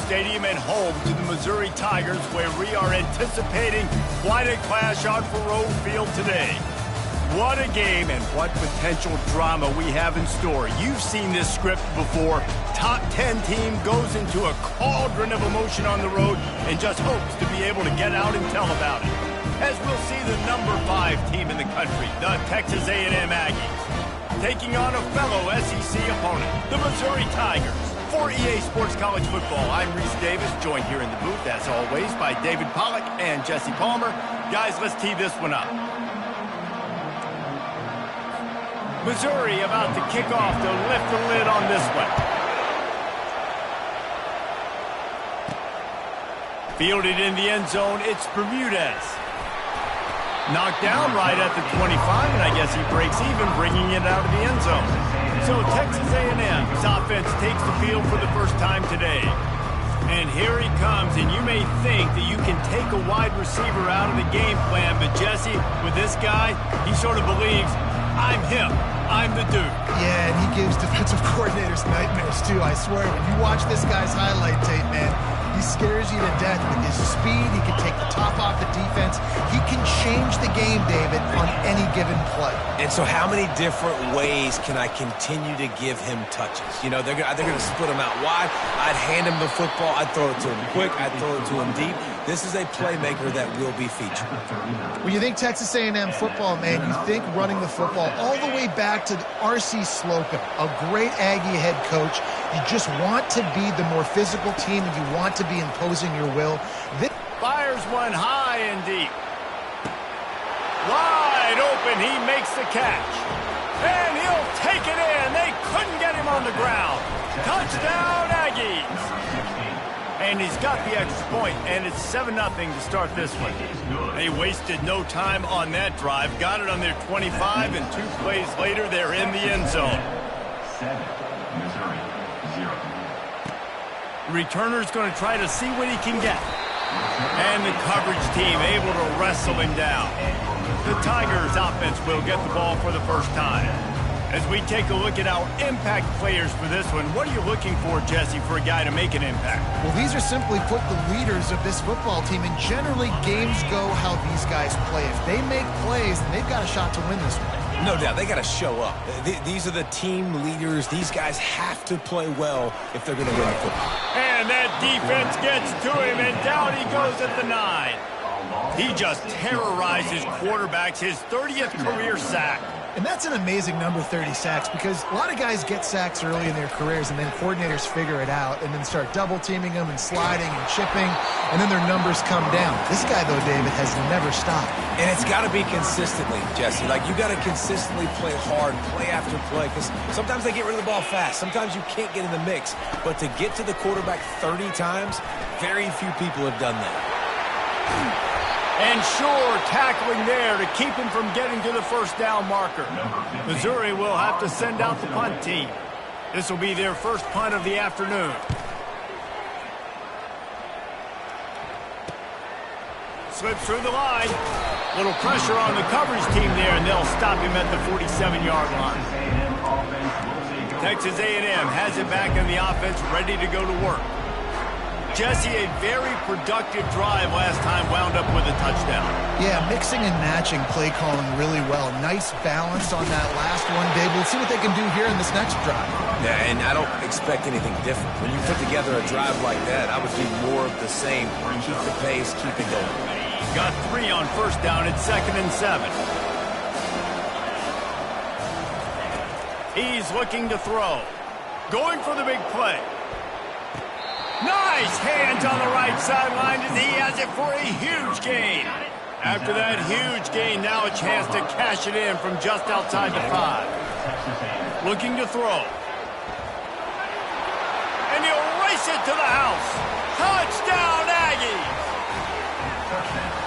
Stadium and home to the Missouri Tigers, where we are anticipating quite a clash on Faurot Field today. What a game and what potential drama we have in store. You've seen this script before. Top 10 team goes into a cauldron of emotion on the road and just hopes to be able to get out and tell about it. As we'll see the number 5 team in the country, the Texas A&M Aggies, taking on a fellow SEC opponent, the Missouri Tigers. For EA Sports College Football, I'm Reese Davis, joined here in the booth, as always, by David Pollack and Jesse Palmer. Guys, let's tee this one up. Missouri about to kick off to lift the lid on this one. Fielded in the end zone, it's Bermudez. Knocked down right at the 25, and I guess he breaks even, bringing it out of the end zone. So Texas A&M's offense takes the field for the first time today. And here he comes, and you may think that you can take a wide receiver out of the game plan, but Jesse, with this guy, he sort of believes, I'm him. I'm the dude. Yeah, and he gives defensive coordinators nightmares, too. I swear, when you watch this guy's highlight tape, man, he scares you to death with his speed. He can take the top off the defense. He can change the game, David, on any given play. And so how many different ways can I continue to give him touches? You know, they're going to split him out wide. I'd hand him the football. I'd throw it to him quick. I'd throw it to him deep. This is a playmaker that will be featured. When you think Texas A&M football, man, you think running the football all the way back to R.C. Slocum, a great Aggie head coach. You just want to be the more physical team, and you want to be imposing your will. Fires one high and deep. Wide open, he makes the catch. And he'll take it in. They couldn't get him on the ground. Touchdown, Aggies. And he's got the extra point, and it's 7-0 to start this one. They wasted no time on that drive. Got it on their 25, and 2 plays later, they're in the end zone. 7, Missouri, 0. Returner's going to try to see what he can get. And the coverage team able to wrestle him down. The Tigers offense will get the ball for the first time. As we take a look at our impact players for this one, what are you looking for, Jesse, for a guy to make an impact? Well, these are simply put the leaders of this football team, and generally games go how these guys play. If they make plays, then they've got a shot to win this one. No doubt, they got to show up. These are the team leaders. These guys have to play well if they're going to win the football. And that defense gets to him, and down he goes at the 9. He just terrorizes quarterbacks, his 30th career sack. And that's an amazing number, 30 sacks, because a lot of guys get sacks early in their careers, and then coordinators figure it out and then start double-teaming them and sliding and chipping, and then their numbers come down. This guy, though, David, has never stopped. And it's got to be consistently, Jesse. Like, you got to consistently play hard, play after play, because sometimes they get rid of the ball fast. Sometimes you can't get in the mix. But to get to the quarterback 30 times, very few people have done that. And sure, tackling there to keep him from getting to the first down marker. Missouri will have to send out the punt team. This will be their first punt of the afternoon. Slips through the line. Little pressure on the coverage team there, and they'll stop him at the 47-yard line. Texas A&M has it back in the offense, ready to go to work. Jesse, a very productive drive last time, wound up with a touchdown. Yeah, mixing and matching play calling really well. Nice balance on that last one, Dave. We'll see what they can do here in this next drive. Yeah, and I don't expect anything different. When you put together a drive like that, I would do more of the same. Keep the pace, keep it going. Got 3 on first down at 2nd and 7. He's looking to throw. Going for the big play. Nice hands on the right sideline as he has it for a huge gain. After that huge gain, now a chance to cash it in from just outside the 5. Looking to throw. And he'll race it to the house. Touchdown, Aggies!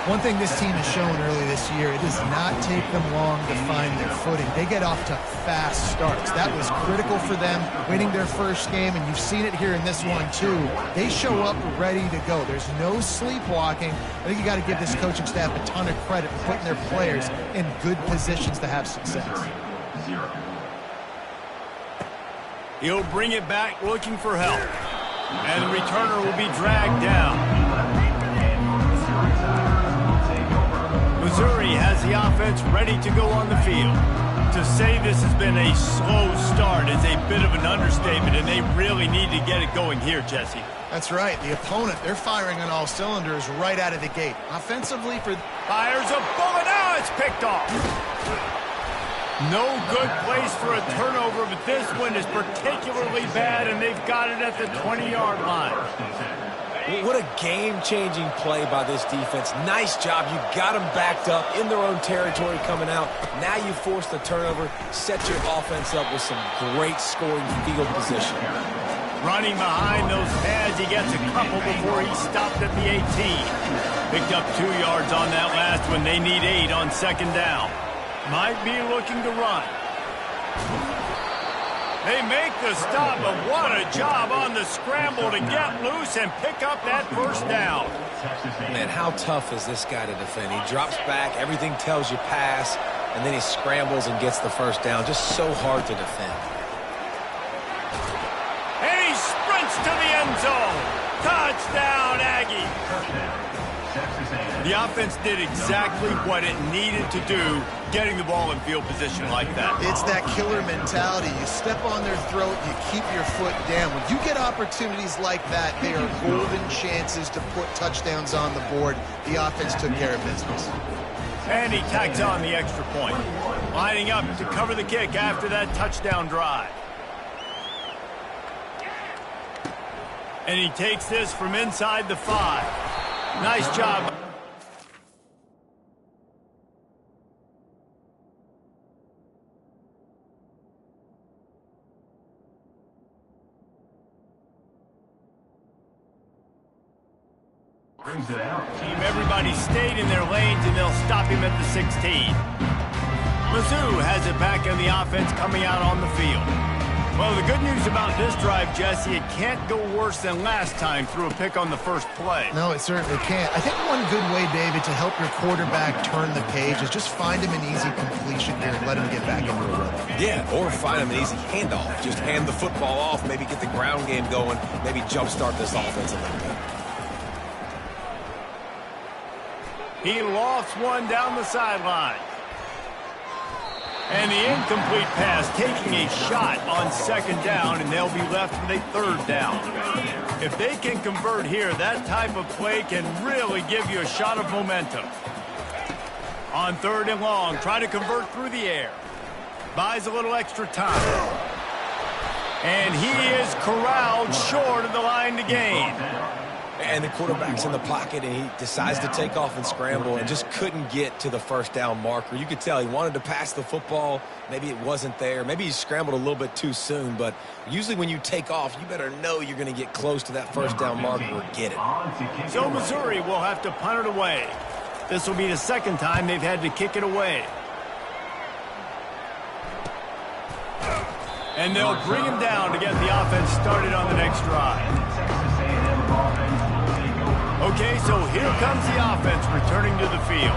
One thing this team has shown early this year, it does not take them long to find their footing. They get off to fast starts. That was critical for them, winning their first game, and you've seen it here in this one too. They show up ready to go. There's no sleepwalking. I think you got to give this coaching staff a ton of credit for putting their players in good positions to have success. He'll bring it back looking for help. And the returner will be dragged down. Missouri has the offense ready to go on the field. To say this has been a slow start is a bit of an understatement, and they really need to get it going here, Jesse. That's right. The opponent, they're firing on all cylinders right out of the gate. Offensively for... Fires a bullet. Now it's picked off. No good place for a turnover, but this one is particularly bad, and they've got it at the 20-yard line. What a game-changing play by this defense. Nice job. You got them backed up in their own territory coming out. Now you force the turnover, set your offense up with some great scoring field position. Running behind those pads, he gets a couple before he stopped at the 18. Picked up 2 yards on that last one. They need 8 on second down. Might be looking to run. They make the stop, but what a job on the scramble to get loose and pick up that first down. Man, how tough is this guy to defend? He drops back, everything tells you pass, and then he scrambles and gets the first down. Just so hard to defend. And he sprints to the end zone. Touchdown, Aggie. The offense did exactly what it needed to do, getting the ball in field position like that. It's that killer mentality. You step on their throat, you keep your foot down. When you get opportunities like that, they are golden chances to put touchdowns on the board. The offense took care of business. And he tacks on the extra point. Lining up to cover the kick after that touchdown drive. And he takes this from inside the 5. Nice job. Brings it out. Everybody stayed in their lanes, and they'll stop him at the 16. Mizzou has it back in the offense coming out on the field. Well, the good news about this drive, Jesse, it can't go worse than last time through a pick on the first play. No, it certainly can't. I think one good way, David, to help your quarterback turn the page is just find him an easy completion here and let him get back into a rhythm. Yeah, or find him an easy handoff. Just hand the football off, maybe get the ground game going, maybe jumpstart this offense a little bit. He lofts one down the sideline. And the incomplete pass taking a shot on second down, and they'll be left with a third down. If they can convert here, that type of play can really give you a shot of momentum. On third and long, try to convert through the air. Buys a little extra time. And he is corralled short of the line to gain. And the quarterback's in the pocket, and he decides to take off and scramble and just couldn't get to the first down marker. You could tell he wanted to pass the football. Maybe it wasn't there. Maybe he scrambled a little bit too soon. But usually when you take off, you better know you're going to get close to that first down marker or get it. So Missouri will have to punt it away. This will be the second time they've had to kick it away. And they'll bring him down to get the offense started on the next drive. Okay, so here comes the offense returning to the field.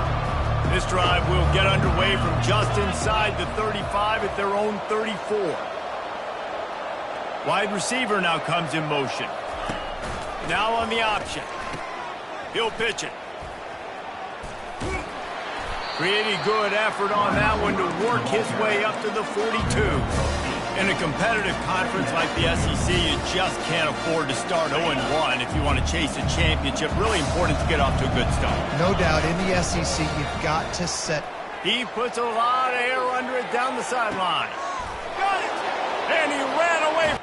This drive will get underway from just inside the 35 at their own 34. Wide receiver now comes in motion. Now on the option. He'll pitch it. Pretty good effort on that one to work his way up to the 42. In a competitive conference like the SEC, you just can't afford to start 0-1 if you want to chase a championship. Really important to get off to a good start. No doubt, in the SEC, you've got to set. He puts a lot of air under it down the sideline. Got it! And he ran away.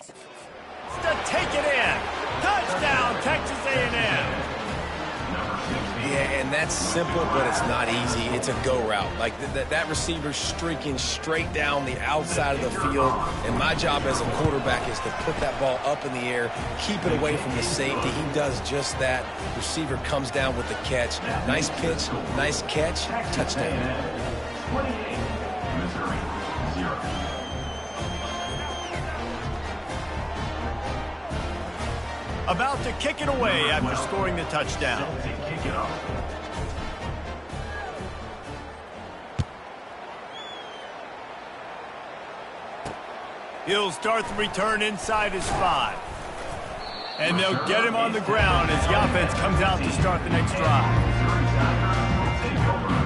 To take it in. Touchdown, Texas A&M. Yeah, and that's simple, but it's not easy. It's a go route. Like that receiver's streaking straight down the outside of the field, and my job as a quarterback is to put that ball up in the air, keep it away from the safety. He does just that. Receiver comes down with the catch. Nice pitch, nice catch, touchdown. 28, Missouri, 0. About to kick it away after scoring the touchdown. Kick it off. He'll start the return inside his 5. And they'll get him on the ground as the offense comes out to start the next drive.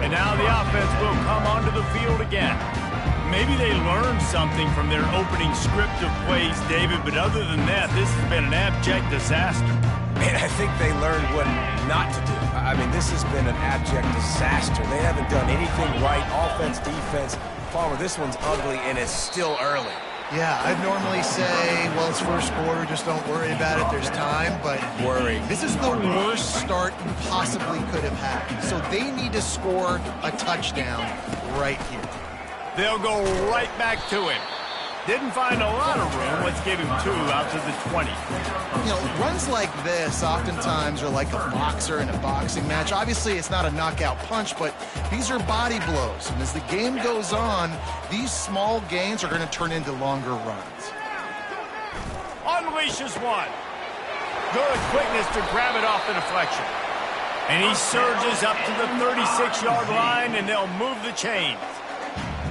And now the offense will come onto the field again. Maybe they learned something from their opening script of plays, David, but other than that, this has been an abject disaster. Man, I think they learned what not to do. I mean, this has been an abject disaster. They haven't done anything right, offense, defense. Palmer, this one's ugly, and it's still early. Yeah, I'd normally say, well, it's first quarter, just don't worry about it, there's time, but this is the worst start you possibly could have had. So they need to score a touchdown right here. They'll go right back to him. Didn't find a lot of room. Let's give him 2 out to the 20. You know, runs like this oftentimes are like a boxer in a boxing match. Obviously, it's not a knockout punch, but these are body blows. And as the game goes on, these small gains are going to turn into longer runs. Unleashes one. Good quickness to grab it off the deflection. And he surges up to the 36-yard line, and they'll move the chains.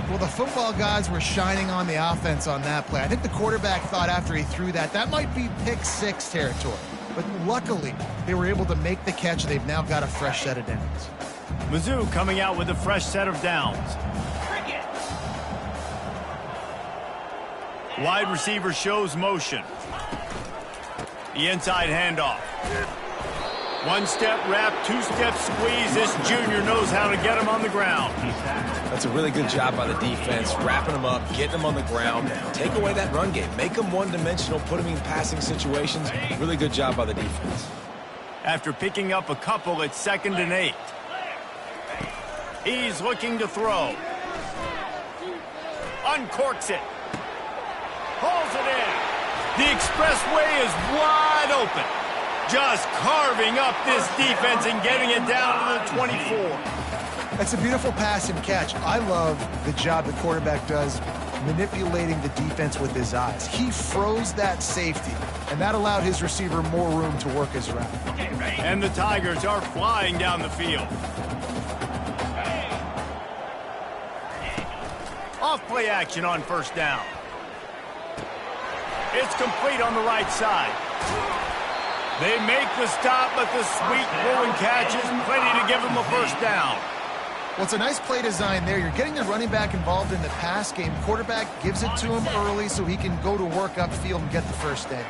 Well, the football gods were shining on the offense on that play. I think the quarterback thought after he threw that might be pick 6 territory. But luckily, they were able to make the catch. They've now got a fresh set of downs. Mizzou coming out with a fresh set of downs. Wide receiver shows motion. The inside handoff. 1-step wrap, 2-step squeeze. This junior knows how to get him on the ground. That's a really good job by the defense, wrapping them up, getting them on the ground. Take away that run game. Make them one-dimensional, put them in passing situations. Really good job by the defense. After picking up a couple, it's 2nd and 8. He's looking to throw. Uncorks it. Pulls it in. The expressway is wide open. Just carving up this defense and getting it down to the 24. That's a beautiful pass and catch. I love the job the quarterback does manipulating the defense with his eyes. He froze that safety, and that allowed his receiver more room to work his route. And the Tigers are flying down the field. Off play action on 1st down. It's complete on the right side. They make the stop, but the sweet rolling catch is plenty to give them a 1st down. Well, it's a nice play design there. You're getting the running back involved in the pass game. Quarterback gives it to him early so he can go to work upfield and get the 1st down.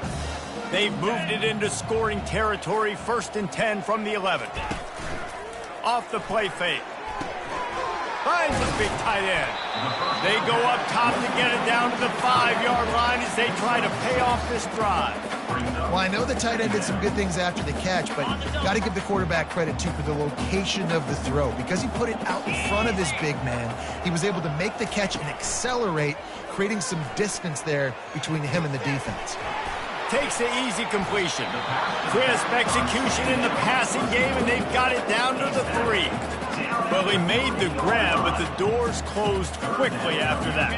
They've moved it into scoring territory, 1st and 10 from the 11. Off the play fake. Finds a big tight end. They go up top to get it down to the 5-yard line as they try to pay off this drive. Well, I know the tight end did some good things after the catch, but got to give the quarterback credit, too, for the location of the throw. Because he put it out in front of his big man, he was able to make the catch and accelerate, creating some distance there between him and the defense. Takes the easy completion. Crisp execution in the passing game, and they've got it down to the 3. Well, he made the grab, but the doors closed quickly after that.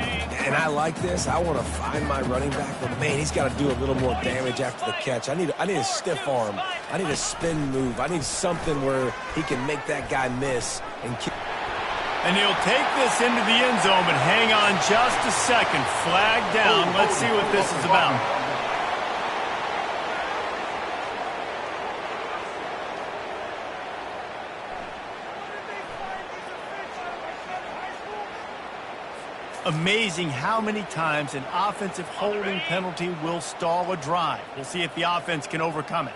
And I like this. I want to find my running back, but man, he's got to do a little more damage after the catch. I need a stiff arm. I need a spin move. I need something where he can make that guy miss. And he'll take this into the end zone, but hang on just a second. Flag down. Let's see what this is about. Amazing how many times an offensive holding penalty will stall a drive. We'll see if the offense can overcome it.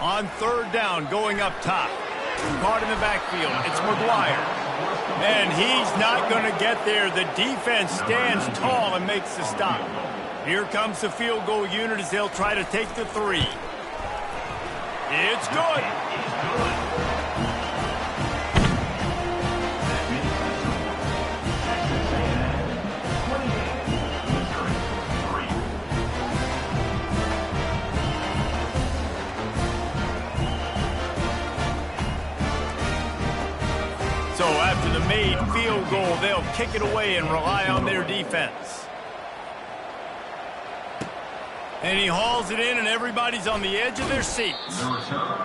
On 3rd down, going up top. Caught in the backfield. It's McGuire. And he's not going to get there. The defense stands tall and makes the stop. Here comes the field goal unit as they'll try to take the three. It's good. So after the made field goal, they'll kick it away and rely on their defense. And he hauls it in, and everybody's on the edge of their seats.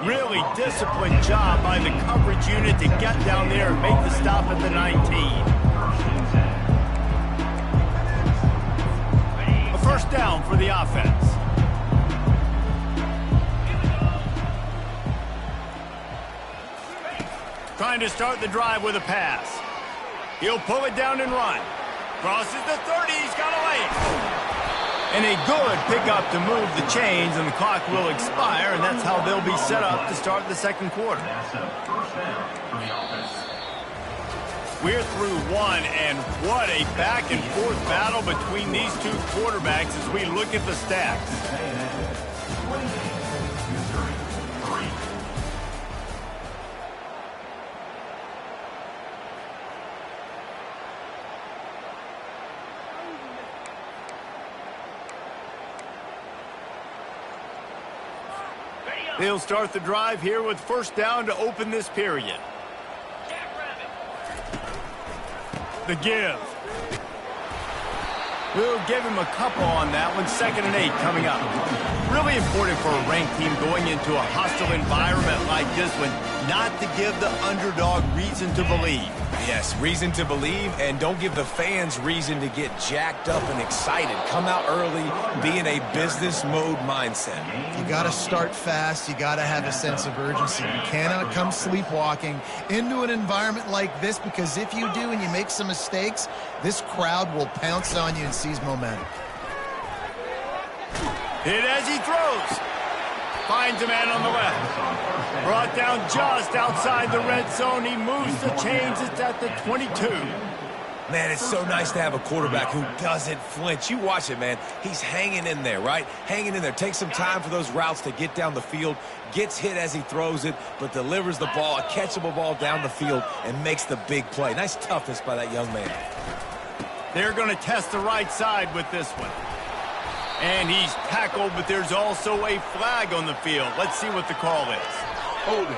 Really disciplined job by the coverage unit to get down there and make the stop at the 19. A first down for the offense. Trying to start the drive with a pass. He'll pull it down and run. Crosses the 30. He's got a lane. And a good pickup to move the chains, and the clock will expire, and that's how they'll be set up to start the second quarter. We're through one, and what a back-and-forth battle between these two quarterbacks as we look at the stats. They'll start the drive here with first down to open this period. The give. We'll give him a couple on that one. 2nd and 8 coming up. Really important for a ranked team going into a hostile environment like this one not to give the underdog reason to believe. Yes, reason to believe, and don't give the fans reason to get jacked up and excited. Come out early, be in a business mode mindset. You got to start fast. You got to have a sense of urgency. You cannot come sleepwalking into an environment like this, because if you do and you make some mistakes, this crowd will pounce on you and seize momentum. Hit as he throws. Finds a man on the left. Brought down just outside the red zone. He moves the chains. It's at the 22. Man, it's so nice to have a quarterback who doesn't flinch. You watch it, man. He's hanging in there, right? Hanging in there. Takes some time for those routes to get down the field. Gets hit as he throws it, but delivers the ball, a catchable ball down the field, and makes the big play. Nice toughness by that young man. They're going to test the right side with this one. And he's tackled, but there's also a flag on the field. Let's see what the call is. Hold it.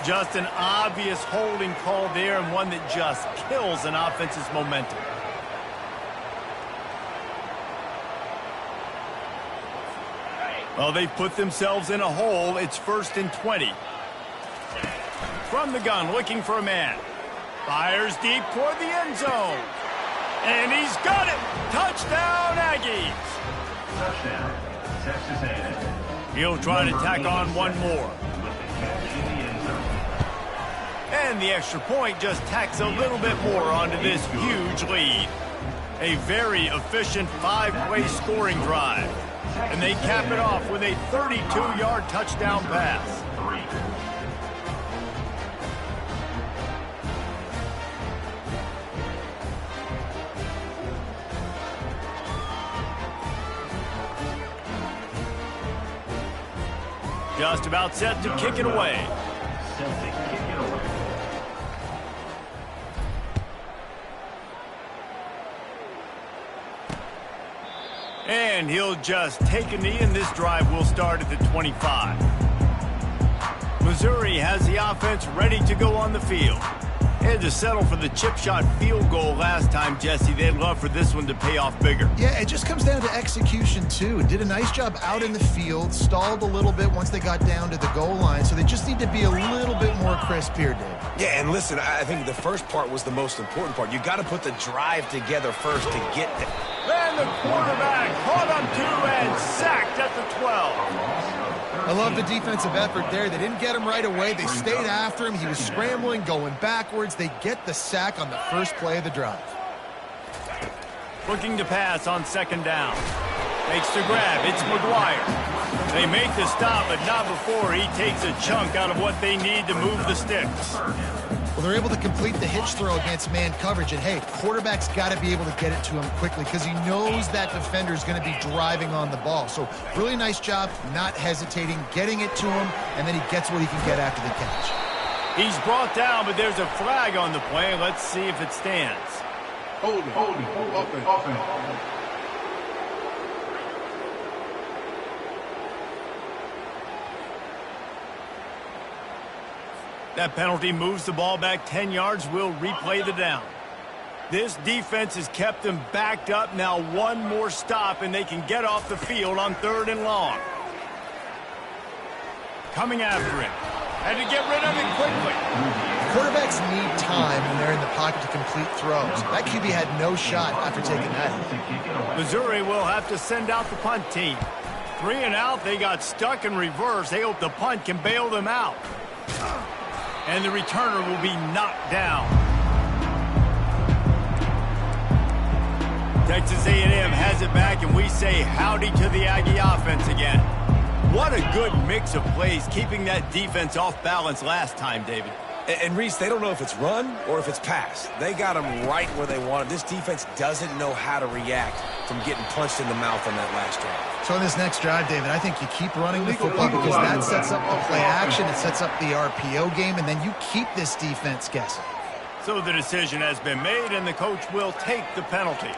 Just an obvious holding call there, and one that just kills an offense's momentum. Well, they've put themselves in a hole. It's 1st and 20. From the gun, looking for a man. Fires deep toward the end zone. And he's got it. Touchdown, Aggies. Touchdown, Texas A&M. He'll try to tack on one more. And the extra point just tacks a little bit more onto this huge lead. A very efficient 5-play scoring drive. And they cap it off with a 32-yard touchdown pass. Just about set to kick it away. And he'll just take a knee, and this drive will start at the 25. Missouri has the offense ready to go on the field. Had to settle for the chip shot field goal last time, Jesse. They'd love for this one to pay off bigger. Yeah, it just comes down to execution, too. Did a nice job out in the field, stalled a little bit once they got down to the goal line, so they just need to be a little bit more crisp here, Dave. Yeah, and listen, I think the first part was the most important part. You got to put the drive together first to get there. And the quarterback caught on 2 and sacked at the 12. I love the defensive effort there. They didn't get him right away. They stayed after him. He was scrambling, going backwards. They get the sack on the first play of the drive. Looking to pass on 2nd down. Takes the grab. It's McGuire. They make the stop, but not before he takes a chunk out of what they need to move the sticks. Well, they're able to complete the hitch throw against man coverage, and hey, quarterback's got to be able to get it to him quickly because he knows that defender is going to be driving on the ball. So really nice job not hesitating, getting it to him, and then he gets what he can get after the catch. He's brought down, but there's a flag on the play. Let's see if it stands. Hold it. Offense. That penalty moves the ball back 10 yards. We'll replay the down. This defense has kept them backed up. Now one more stop, and they can get off the field on 3rd and long. Coming after him. Had to get rid of it quickly. Quarterbacks need time when they're in the pocket to complete throws. That QB had no shot after taking that. Missouri will have to send out the punt team. 3 and out. They got stuck in reverse. They hope the punt can bail them out. And the returner will be knocked down. Texas A&M has it back, and we say howdy to the Aggie offense again. What a good mix of plays, keeping that defense off balance last time, David. And Reese, they don't know if it's run or if it's pass. They got them right where they want it. This defense doesn't know how to react from getting punched in the mouth on that last drive. So in this next drive, David, I think you keep running the football because that sets up the play action, it sets up the RPO game, and then you keep this defense guessing. So the decision has been made, and the coach will take the penalty.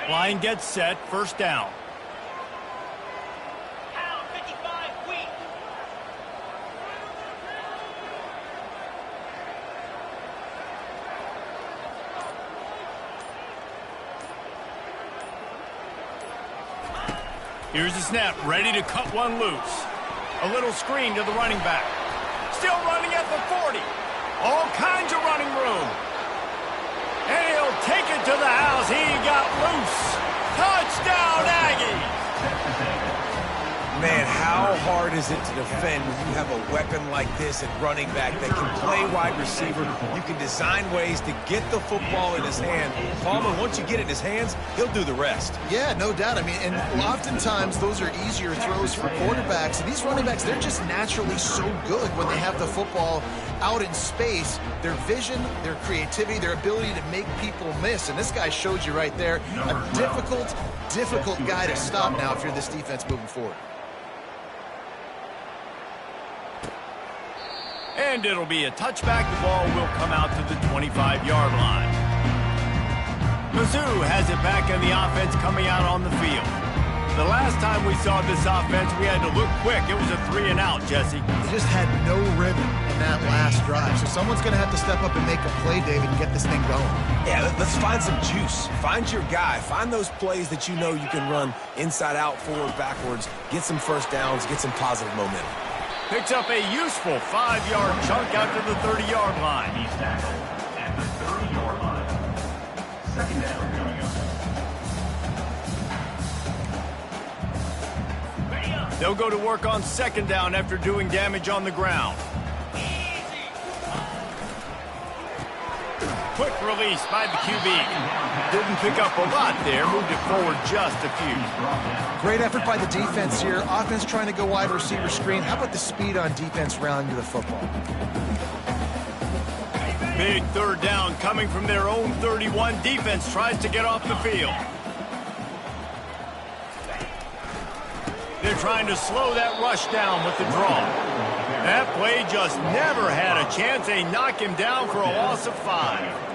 Line gets set, 1st down. Here's the snap, ready to cut one loose. A little screen to the running back. Still running at the 40. All kinds of running room. And he'll take it to the house. He got loose. Touchdown, Aggies! Man, how hard is it to defend when you have a weapon like this at running back that can play wide receiver? You can design ways to get the football in his hand. Palmer, once you get it in his hands, he'll do the rest. Yeah, no doubt. I mean, and oftentimes those are easier throws for quarterbacks. And these running backs, they're just naturally so good when they have the football out in space. Their vision, their creativity, their ability to make people miss. And this guy showed you right there a difficult guy to stop now if you're this defense moving forward. And it'll be a touchback. The ball will come out to the 25-yard line. Mizzou has it back in the offense coming out on the field. The last time we saw this offense, we had to look quick. It was a 3 and out, Jesse. They just had no rhythm in that last drive. So someone's going to have to step up and make a play, David, and get this thing going. Yeah, let's find some juice. Find your guy. Find those plays that you know you can run inside out, forward, backwards. Get some 1st downs. Get some positive momentum. Picks up a useful 5-yard chunk out to the 30-yard line. He's tackled at the 30-yard line. 2nd down coming up. They'll go to work on 2nd down after doing damage on the ground. Quick release by the QB. Didn't pick up a lot there. Moved it forward just a few. Great effort by the defense here. Offense trying to go wide receiver screen. How about the speed on defense rallying to the football? Big 3rd down coming from their own 31. Defense tries to get off the field. They're trying to slow that rush down with the draw. That play just never had a chance. They knock him down for a loss of 5.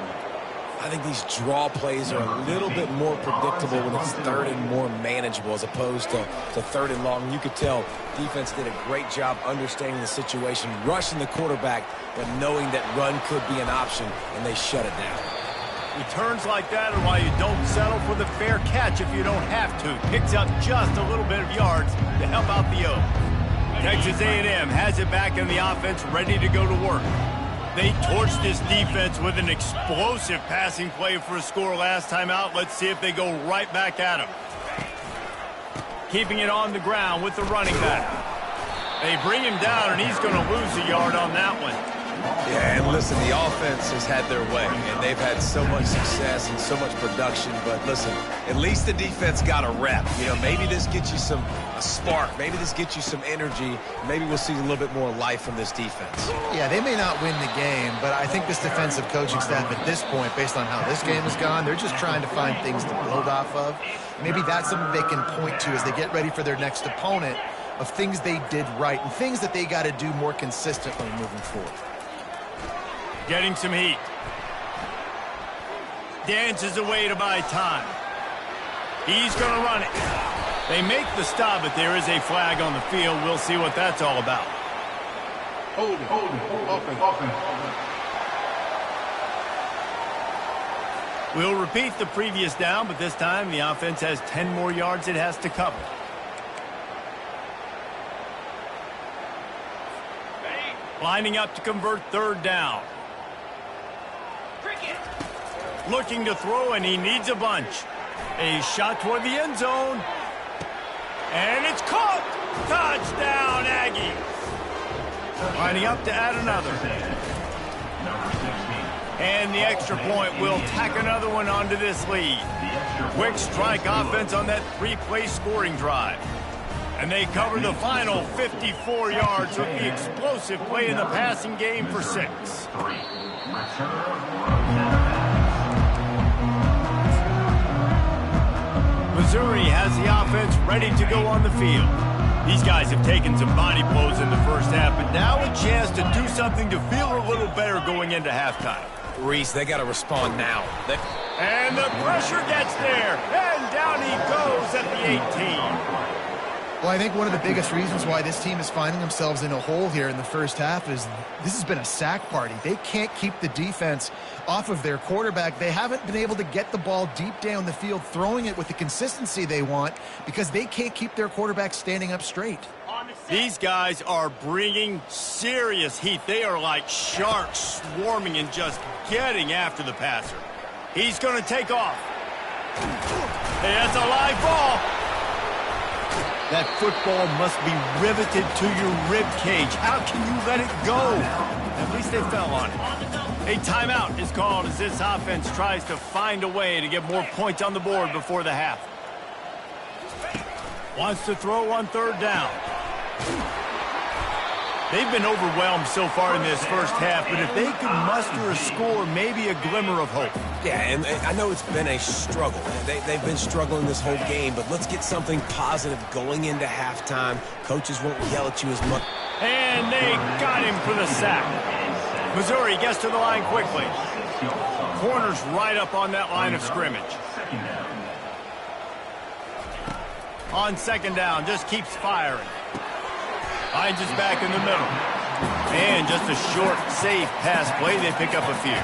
I think these draw plays are a little bit more predictable when it's 3rd and more manageable as opposed to 3rd and long. You could tell defense did a great job understanding the situation, rushing the quarterback, but knowing that run could be an option, and they shut it down. Returns like that are why you don't settle for the fair catch if you don't have to. Picks up just a little bit of yards to help out the O. Texas A&M has it back in the offense, ready to go to work. They torched this defense with an explosive passing play for a score last time out. Let's see if they go right back at him. Keeping it on the ground with the running back. They bring him down, and he's going to lose a yard on that one. Yeah, Yeah, and listen, the offense has had their way, and they've had so much success and so much production. But listen, at least the defense got a rep. You know, maybe this gets you a spark. Maybe this gets you some energy. Maybe we'll see a little bit more life from this defense. Yeah, they may not win the game, but I think this defensive coaching staff at this point, based on how this game has gone, they're just trying to find things to build off of. Maybe that's something they can point to as they get ready for their next opponent, of things they did right and things that they got to do more consistently moving forward. Getting some heat. Dances away to buy time. He's going to run it. They make the stop, but there is a flag on the field. We'll see what that's all about. Hold it. Offense. We'll repeat the previous down, but this time the offense has 10 more yards it has to cover. Lining up to convert third down. Looking to throw, and he needs a bunch. A shot toward the end zone. And it's caught! Touchdown, Aggie! Lining up to add another. And the extra point will tack another one onto this lead. Quick strike offense on that three-play scoring drive. And they cover the final 54 yards with the explosive play in the passing game for 6. Missouri has the offense ready to go on the field. These guys have taken some body blows in the first half, but now a chance to do something to feel a little better going into halftime. Reese, they got to respond now. And the pressure gets there, and down he goes at the 18. Well, I think one of the biggest reasons why this team is finding themselves in a hole here in the first half is this has been a sack party. They can't keep the defense off of their quarterback. They haven't been able to get the ball deep down the field, throwing it with the consistency they want because they can't keep their quarterback standing up straight. These guys are bringing serious heat. They are like sharks swarming and just getting after the passer. He's going to take off. Hey, that's a live ball. That football must be riveted to your rib cage. How can you let it go? At least they fell on it. A timeout is called as this offense tries to find a way to get more points on the board before the half. Wants to throw on third down. They've been overwhelmed so far in this first half, but if they could muster a score, maybe a glimmer of hope. Yeah, and I know it's been a struggle. They've been struggling this whole game, but let's get something positive going into halftime. Coaches won't yell at you as much. And they got him for the sack. Missouri gets to the line quickly. Corners right up on that line of scrimmage. On second down, just keeps firing. Finds us back in the middle. And just a short, safe pass play. They pick up a few.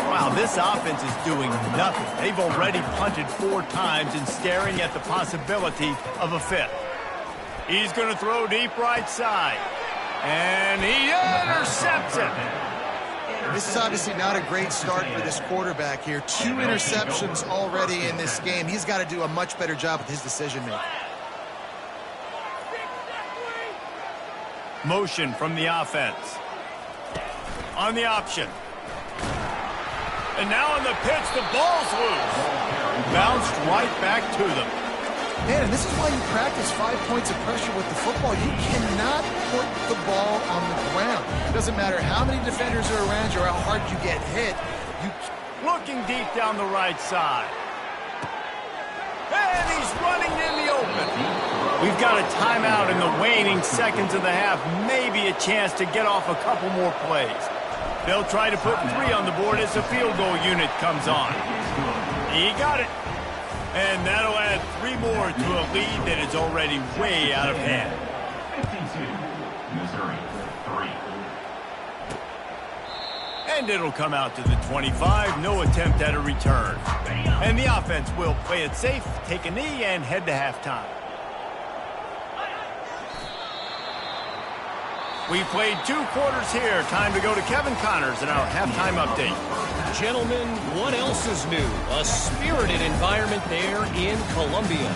Wow, this offense is doing nothing. They've already punted 4 times and staring at the possibility of a 5th. He's going to throw deep right side. And he intercepts it. This is obviously not a great start for this quarterback here. 2 interceptions already in this game. He's got to do a much better job with his decision-making. Motion from the offense. On the option. And now on the pitch, the ball's loose. Bounced right back to them. Man, and this is why you practice 5 points of pressure with the football. You cannot put the ball on the ground. It doesn't matter how many defenders are around you or how hard you get hit. Looking deep down the right side. And he's running in the open. We've got a timeout in the waning seconds of the half. Maybe a chance to get off a couple more plays. They'll try to put 3 on the board as the field goal unit comes on. He got it. And that'll add 3 more to a lead that is already way out of hand. 52, Missouri, 3. And it'll come out to the 25. No attempt at a return. And the offense will play it safe, take a knee, and head to halftime. We played 2 quarters here. Time to go to Kevin Connors in our halftime update. Gentlemen, what else is new? A spirited environment there in Columbia.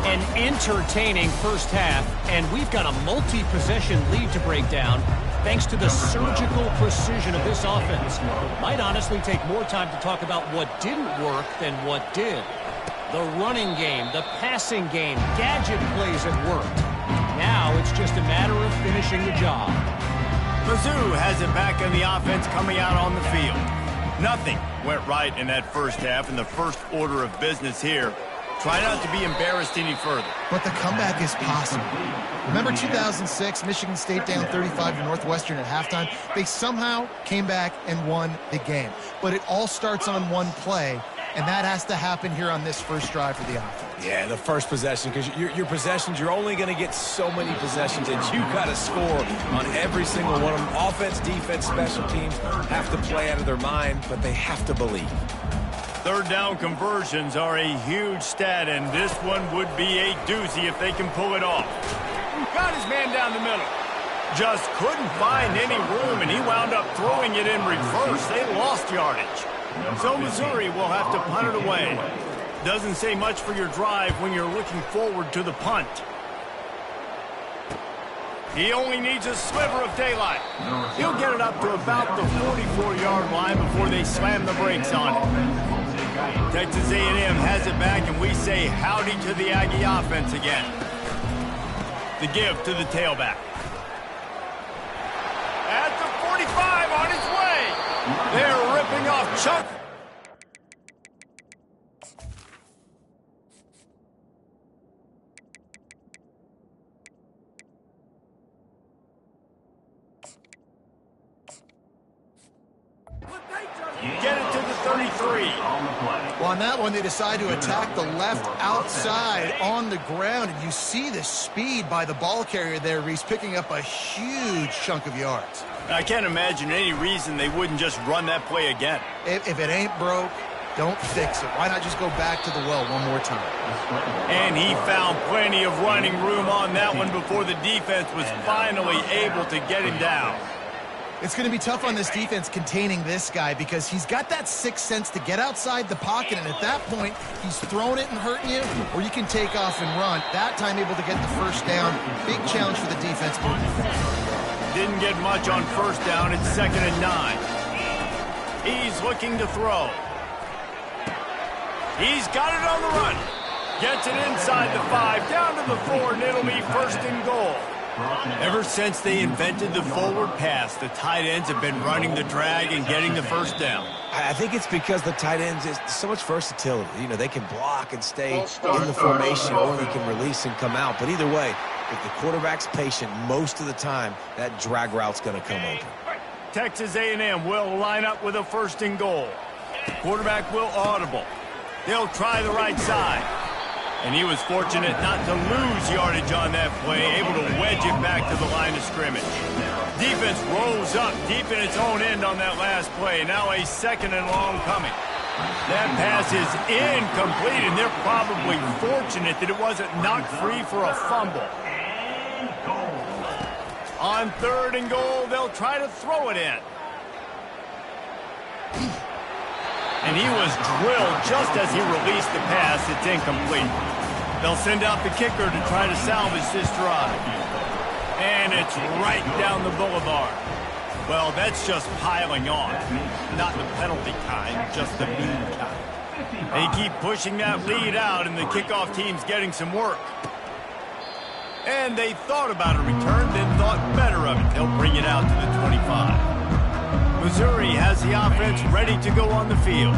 An entertaining first half, and we've got a multi-possession lead to break down. thanks to the surgical precision of this offense. Might honestly take more time to talk about what didn't work than what did. The running game, the passing game, gadget plays have worked. Now it's just a matter of finishing the job. Mizzou has it back in the offense coming out on the field. Nothing went right in that first half, and the first order of business here. Try not to be embarrassed any further. But the comeback is possible. Remember 2006, Michigan State down 35 to Northwestern at halftime? They somehow came back and won the game. But it all starts on one play, and that has to happen here on this first drive for the offense. Yeah, the first possession, because your possessions, you're only going to get so many possessions, and you got to score on every single one of them. Offense, defense, special teams have to play out of their mind, but they have to believe. Third down conversions are a huge stat, and this one would be a doozy if they can pull it off. Got his man down the middle. Just couldn't find any room, and he wound up throwing it in reverse. They lost yardage. So Missouri will have to punt it away. Doesn't say much for your drive when you're looking forward to the punt. He only needs a sliver of daylight. He'll get it up to about the 44-yard line before they slam the brakes on it. Texas A&M has it back, and we say howdy to the Aggie offense again. The give to the tailback. At the 45, on his way. They're ripping off Chuck. Get it to the 33. Well, on that one, they decide to attack the left outside on the ground, and you see the speed by the ball carrier there, Reese, picking up a huge chunk of yards. I can't imagine any reason they wouldn't just run that play again. If it ain't broke, don't fix it. Why not just go back to the well one more time? And he found plenty of running room on that one before the defense was finally able to get him down. It's going to be tough on this defense containing this guy because he's got that sixth sense to get outside the pocket, and at that point, he's throwing it and hurting you, or you can take off and run. That time able to get the first down. Big challenge for the defense moving forward. Didn't get much on first down. It's 2nd and 9. He's looking to throw. He's got it on the run. Gets it inside the 5, down to the 4, and it'll be 1st and goal. Ever since they invented the forward pass, the tight ends have been running the drag and getting the first down. I think it's because the tight ends is so much versatility. You know, they can block and stay in the formation, or they can release and come out. But either way, if the quarterback's patient most of the time, that drag route's going to come open. Texas A&M will line up with a 1st and goal. Quarterback will audible. They'll try the right side. And he was fortunate not to lose yardage on that play, able to wedge it back to the line of scrimmage. Defense rose up deep in its own end on that last play. Now a 2nd and long coming. That pass is incomplete, and they're probably fortunate that it wasn't knocked free for a fumble. On 3rd and goal, they'll try to throw it in. And he was drilled just as he released the pass. It's incomplete. They'll send out the kicker to try to salvage this drive. And it's right down the boulevard. Well, that's just piling on. Not the penalty kind, just the mean kind. They keep pushing that lead out, and the kickoff team's getting some work. And they thought about a return, then thought better of it. They'll bring it out to the 25. Missouri has the offense ready to go on the field.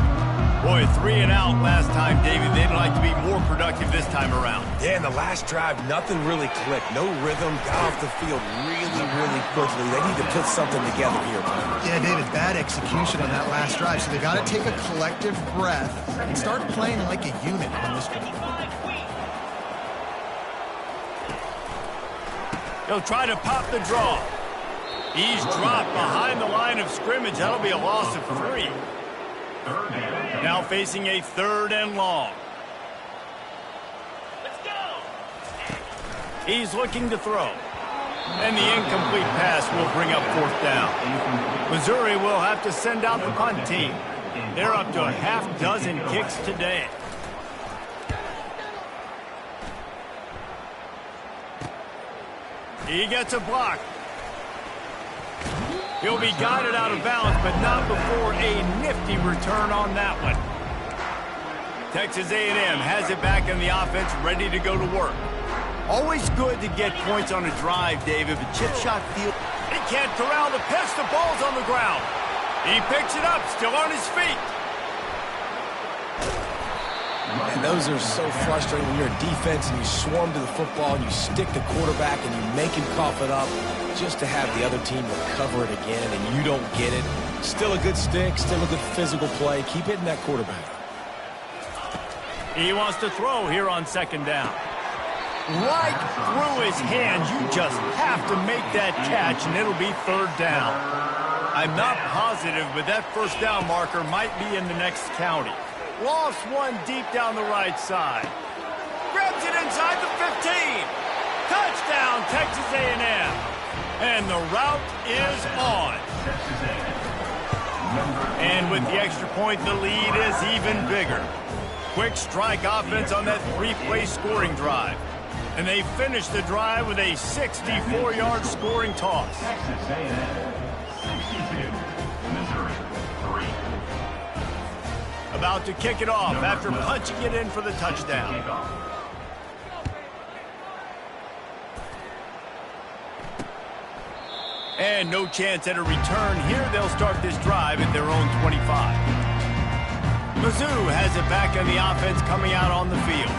Boy, 3 and out last time, David. They'd like to be more productive this time around. Yeah, in the last drive, nothing really clicked. No rhythm, got off the field really quickly. They need to put something together here. Yeah, David, bad execution on that last drive. So they got to take a collective breath and start playing like a unit on this one. They'll try to pop the draw. He's dropped behind the line of scrimmage. That'll be a loss of 3. Now facing a 3rd and long. Let's go. He's looking to throw. And the incomplete pass will bring up 4th down. Missouri will have to send out the punt team. They're up to a half-dozen kicks today. He gets a block. He'll be guided out of bounds, but not before a nifty return on that one. Texas A&M has it back in the offense, ready to go to work. Always good to get points on a drive, David, but chip shot field. He can't corral the pitch. The ball's on the ground. He picks it up, still on his feet. And those are so frustrating when you're a defense and you swarm to the football and you stick the quarterback and you make him cough it up just to have the other team recover it again and you don't get it. Still a good stick, still a good physical play. Keep hitting that quarterback. He wants to throw here on second down. Right through his hands. You just have to make that catch and it'll be third down. I'm not positive, but that first down marker might be in the next county. Lost one deep down the right side. Grabs it inside the 15. Touchdown, Texas A&M. And the route is on. And with the extra point, the lead is even bigger. Quick strike offense on that three-play scoring drive. And they finish the drive with a 64-yard scoring toss. Texas A&M 62, Missouri 3. About to kick it off after punching it in for the touchdown. And no chance at a return here. They'll start this drive at their own 25. Mizzou has it back on the offense coming out on the field.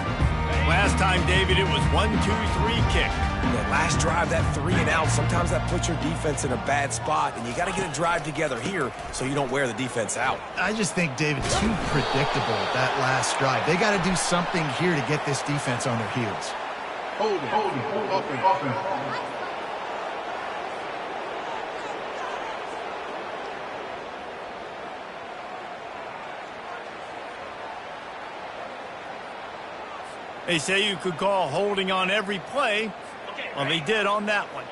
Last time, David, it was 1-2-3 kick. That last drive, that 3 and out, sometimes that puts your defense in a bad spot, and you got to get a drive together here so you don't wear the defense out. I just think, David, too predictable that last drive. They got to do something here to get this defense on their heels. Hold it. They say you could call holding on every play. Well, they did on that one.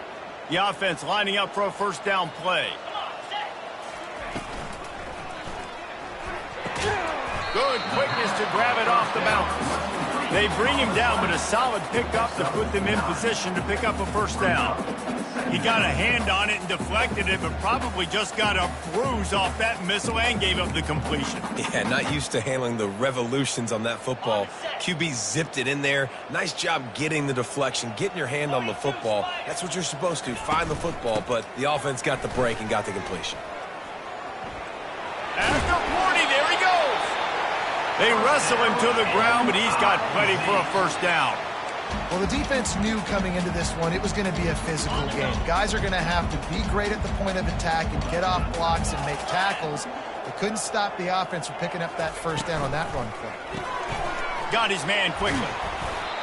The offense lining up for a first down play. Good quickness to grab it off the bounce. They bring him down, but a solid pickup to put them in position to pick up a first down. He got a hand on it and deflected it, but probably just got a bruise off that missile and gave up the completion. Yeah, not used to handling the revolutions on that football. QB zipped it in there. Nice job getting the deflection, getting your hand on the football. That's what you're supposed to, find the football, but the offense got the break and got the completion. After 40, there he goes. They wrestle him to the ground, but he's got plenty for a first down. Well, the defense knew coming into this one it was going to be a physical game. Guys are going to have to be great at the point of attack and get off blocks and make tackles. They couldn't stop the offense from picking up that first down on that run play. Got his man quickly.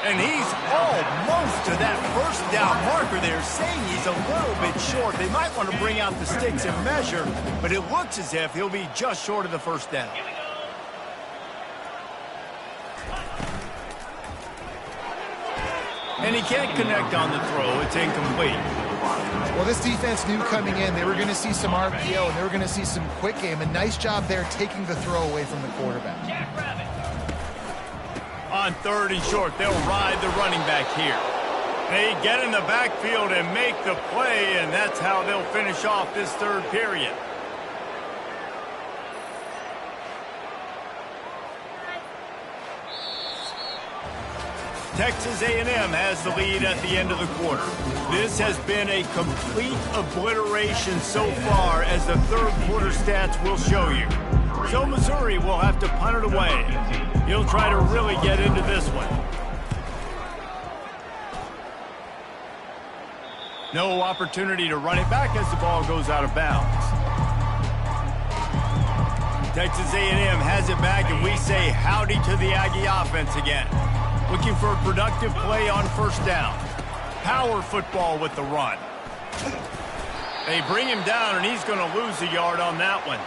And he's almost to that first down marker there, saying he's a little bit short. They might want to bring out the sticks and measure, but it looks as if he'll be just short of the first down. And he can't connect on the throw. It's incomplete. Well, this defense knew coming in they were going to see some RPO and they were going to see some quick game. A nice job there taking the throw away from the quarterback. On third and short, they'll ride the running back here. They get in the backfield and make the play, and that's how they'll finish off this third period. Texas A&M has the lead at the end of the quarter. This has been a complete obliteration so far, as the third quarter stats will show you. So Missouri will have to punt it away. He'll try to really get into this one. No opportunity to run it back as the ball goes out of bounds. Texas A&M has it back, and we say howdy to the Aggie offense again. Looking for a productive play on first down. Power football with the run. They bring him down, and he's going to lose a yard on that one.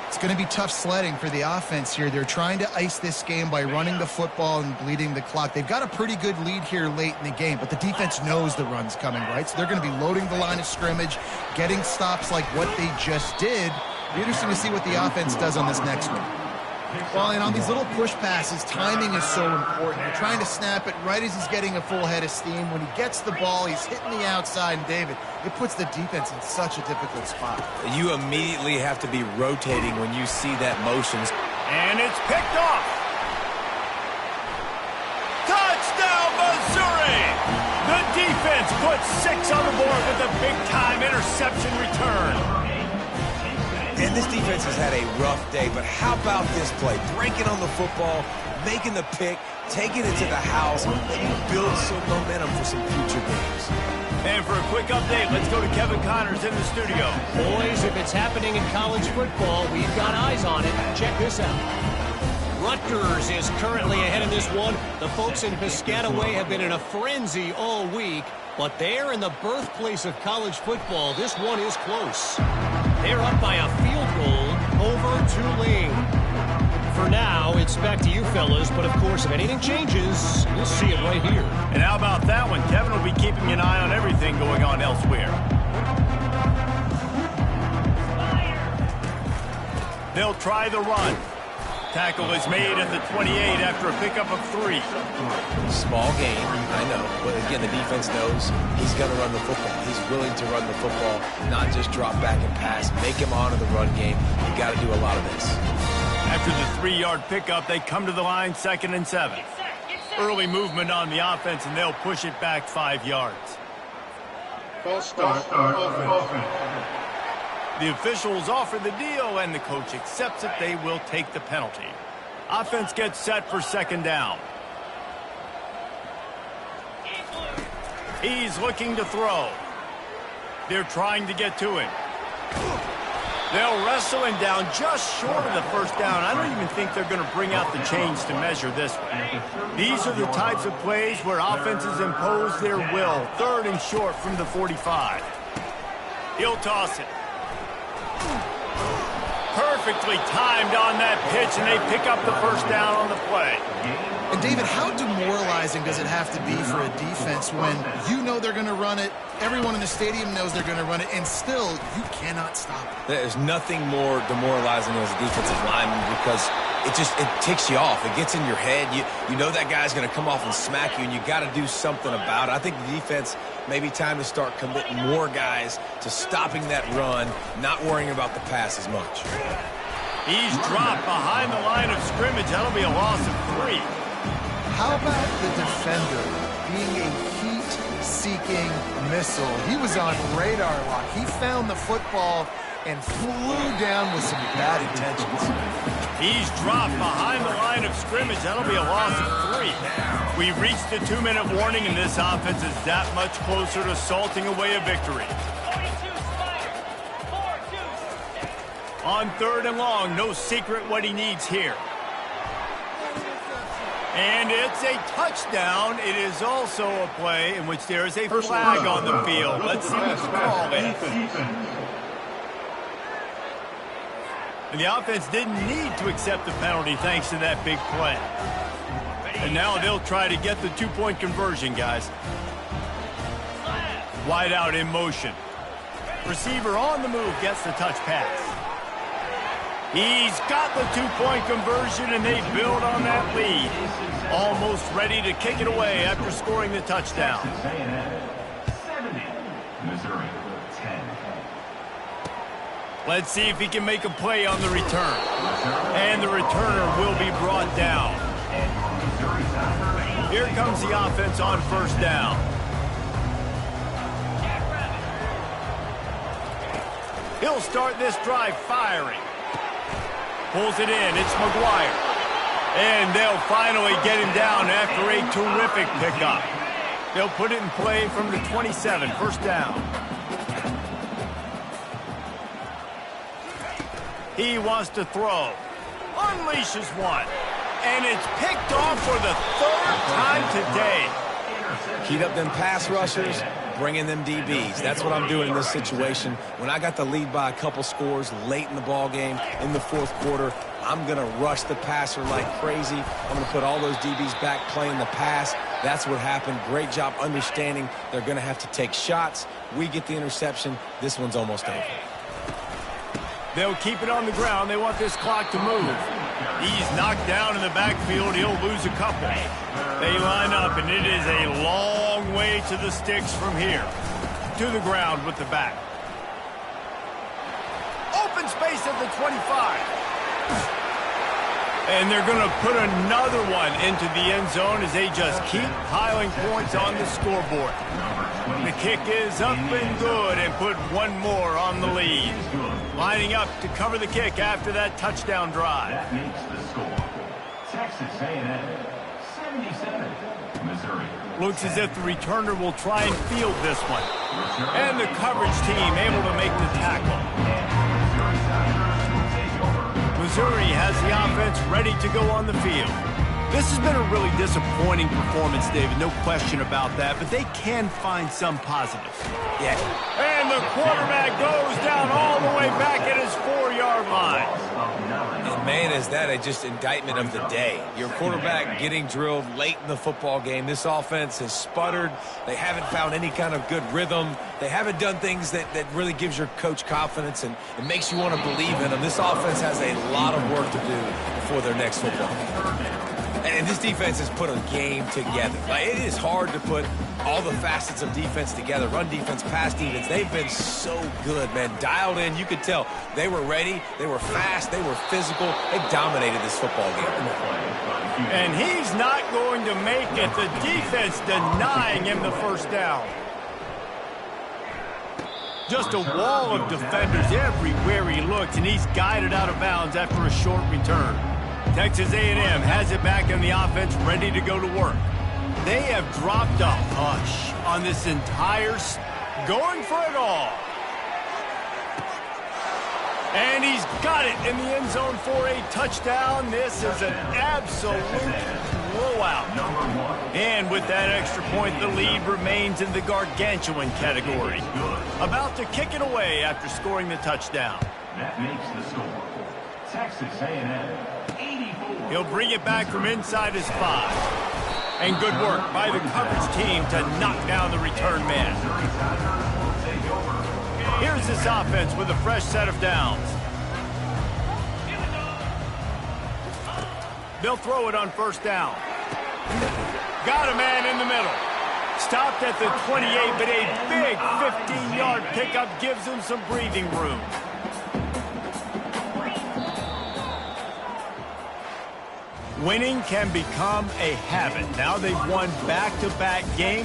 It's going to be tough sledding for the offense here. They're trying to ice this game by running the football and bleeding the clock. They've got a pretty good lead here late in the game, but the defense knows the run's coming, right? So they're going to be loading the line of scrimmage, getting stops like what they just did. Be interesting to see what the offense does on this next one. Well, and on these little push passes, timing is so important. You're trying to snap it right as he's getting a full head of steam. When he gets the ball, he's hitting the outside, and David, it puts the defense in such a difficult spot. You immediately have to be rotating when you see that motions. And it's picked off. Touchdown, Missouri! The defense puts 6 on the board with a big-time interception return. And this defense has had a rough day, but how about this play? Breaking on the football, making the pick, taking it to the house, and you build some momentum for some future games. And for a quick update, let's go to Kevin Connors in the studio. Boys, if it's happening in college football, we've got eyes on it. Check this out. Rutgers is currently ahead in this one. The folks in Piscataway have been in a frenzy all week, but they're in the birthplace of college football. This one is close. They're up by a field goal over Tulane. For now, it's back to you fellas, but of course, if anything changes, we'll see it right here. And how about that one? Kevin will be keeping an eye on everything going on elsewhere. They'll try the run. Tackle is made at the 28 after a pickup of 3. Small game, I know. But again, the defense knows he's going to run the football. He's willing to run the football, not just drop back and pass. Make him honor the run game. You got to do a lot of this. After the 3-yard pickup, they come to the line 2nd and 7. Early movement on the offense, and they'll push it back 5 yards. False start. Offense. The officials offer the deal, and the coach accepts it. They will take the penalty. Offense gets set for 2nd down. He's looking to throw. They're trying to get to him. They'll wrestle him down just short of the 1st down. I don't even think they're going to bring out the chains to measure this one. These are the types of plays where offenses impose their will. 3rd and short from the 45. He'll toss it. Perfectly timed on that pitch, and they pick up the 1st down on the play. And David, how demoralizing does it have to be for a defense when you know they're going to run it, everyone in the stadium knows they're going to run it, and still you cannot stop it? There's nothing more demoralizing as a defensive lineman because it ticks you off. It gets in your head. You know that guy's going to come off and smack you, and you got to do something about it. I think the defense maybe time to start committing more guys to stopping that run, not worrying about the pass as much. He's dropped behind the line of scrimmage. That'll be a loss of 3. How about the defender being a heat-seeking missile? He was on radar lock. He found the football and flew down with some bad intentions. He's dropped behind the line of scrimmage. That'll be a loss of 3. We've reached the 2-minute warning, and this offense is that much closer to salting away a victory. On 3rd and long, no secret what he needs here. And it's a touchdown. It is also a play in which there is a flag on the field. Let's see what the call is. And the offense didn't need to accept the penalty thanks to that big play. And now they'll try to get the 2-point conversion, guys. Wide out in motion. Receiver on the move gets the touch pass. He's got the 2-point conversion, and they build on that lead. Almost ready to kick it away after scoring the touchdown. 70. Missouri 10. Let's see if he can make a play on the return. And the returner will be brought down. Here comes the offense on 1st down. He'll start this drive firing. Pulls it in. It's McGuire. And they'll finally get him down after a terrific pickup. They'll put it in play from the 27, 1st down. He wants to throw. Unleashes one. And it's picked off for the 3rd time today. Heat up them pass rushers, bring in them DBs. That's what I'm doing in this situation. When I got the lead by a couple scores late in the ball game, in the 4th quarter, I'm going to rush the passer like crazy. I'm going to put all those DBs back playing the pass. That's what happened. Great job understanding they're going to have to take shots. We get the interception. This one's almost over. They'll keep it on the ground. They want this clock to move. He's knocked down in the backfield. He'll lose a couple. They line up, and it is a long way to the sticks from here. To the ground with the back. Open space at the 25. And they're going to put another one into the end zone as they just keep piling points on the scoreboard. The kick is up and good, and put one more on the lead. Lining up to cover the kick after that touchdown drive. That makes the score. Texas A&M 77, Missouri. Looks as if the returner will try and field this one. And the coverage team able to make the tackle. Missouri has the offense ready to go on the field. This has been a really disappointing performance, David, no question about that, but they can find some positives. Yeah. And the quarterback goes down all the way back at his 4-yard line. And man, is that just indictment of the day. Your quarterback getting drilled late in the football game. This offense has sputtered. They haven't found any kind of good rhythm. They haven't done things that really gives your coach confidence and it makes you want to believe in them. This offense has a lot of work to do before their next football game. And this defense has put a game together. Like, it is hard to put all the facets of defense together. Run defense, pass defense. They've been so good, man. Dialed in. You could tell they were ready. They were fast. They were physical. They dominated this football game. And he's not going to make it. The defense denying him the first down. Just a wall of defenders everywhere he looks, and he's guided out of bounds after a short return. Texas A&M has it back in the offense, ready to go to work. They have dropped a hush on this entire going for it all. And he's got it in the end zone for a touchdown. This is an absolute blowout. And with that extra point, the lead remains in the gargantuan category. About to kick it away after scoring the touchdown. That makes the score. Texas A&M 84. He'll bring it back from inside his 5. And good work by the coverage team to knock down the return man. Here's this offense with a fresh set of downs. They'll throw it on first down. Got a man in the middle. Stopped at the 28, but a big 15-yard pickup gives him some breathing room. Winning can become a habit. Now they've won back-to-back games.